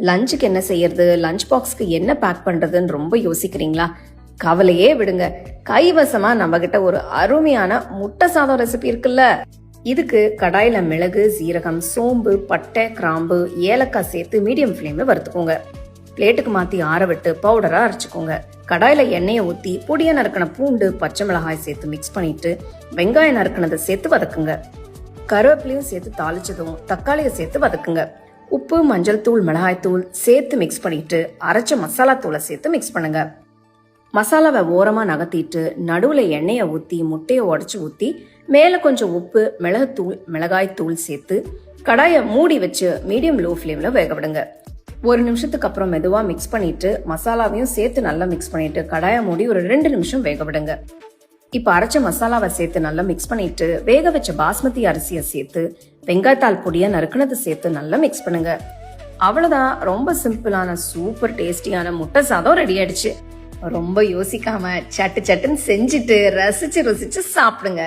லஞ்சுக்கு என்ன செய்யறது, லஞ்ச் பாக்ஸ்க்கு என்ன பேக் பண்றதுன்னு ரொம்ப யோசிக்கிறீங்களா? கவலையே விடுங்க. கைவசமா நம்ம கிட்ட ஒரு அருமையான முட்டை சாதம் ரெசிபி இருக்குல்ல. இதுக்கு கடாயில மிளகு, சீரகம், சோம்பு, பட்டை, கிராம்பு, ஏலக்காய் சேர்த்து மீடியம் ஃப்ளேம்ல வறுத்துக்கோங்க. பிளேட்டுக்கு மாத்தி ஆற விட்டு பவுடரா அரைச்சுக்கோங்க. கடாயில எண்ணெயை ஊத்தி பொடிய நறுக்கின பூண்டு, பச்சை மிளகாய் சேர்த்து மிக்ஸ் பண்ணிட்டு வெங்காயம் நறுக்கினதை சேர்த்து வதக்குங்க. கருவேப்பிலையும் சேர்த்து தாளிச்சதும் தக்காளியை சேர்த்து வதக்குங்க. உப்பு, மஞ்சள் தூள், மிளகாய் தூள் சேர்த்து மிக்ஸ் பண்ணிட்டு அரைச்ச மசாலா தூளை சேர்த்து மிக்ஸ் பண்ணுங்க. மசாலாவை ஓரமா நகர்த்திட்டு நடுவுல எண்ணெயை ஊத்தி முட்டையை உடைச்சு ஊத்தி மேல கொஞ்சம் உப்பு, மிளகுத்தூள், மிளகாய் தூள் சேர்த்து கடாயை மூடி வச்சு மீடியம் லோ ஃப்ளேம்ல வேக விடுங்க. ஒரு நிமிஷத்துக்கு அப்புறம் மெதுவா மிக்ஸ் பண்ணிட்டு மசாலாவையும் சேர்த்து நல்லா மிக்ஸ் பண்ணிட்டு கடாயை மூடி ஒரு 2 நிமிஷம் வேக விடுங்க. இப்ப அரைச்ச மசாலாவை சேர்த்து நல்லா மிக்ஸ் பண்ணிட்டு வேக வச்ச பாஸ்மதி அரிசியை சேர்த்து வெங்காயத்தாள் பொடியா நறுக்குனதை சேர்த்து நல்லா மிக்ஸ் பண்ணுங்க. அவ்வளவுதான், ரொம்ப சிம்பிளான சூப்பர் டேஸ்டியான முட்டை சாதம் ரெடி ஆயிடுச்சு. ரொம்ப யோசிக்காம சட்டு சட்டுன்னு செஞ்சுட்டு ரசிச்சு ருசிச்சு சாப்பிடுங்க.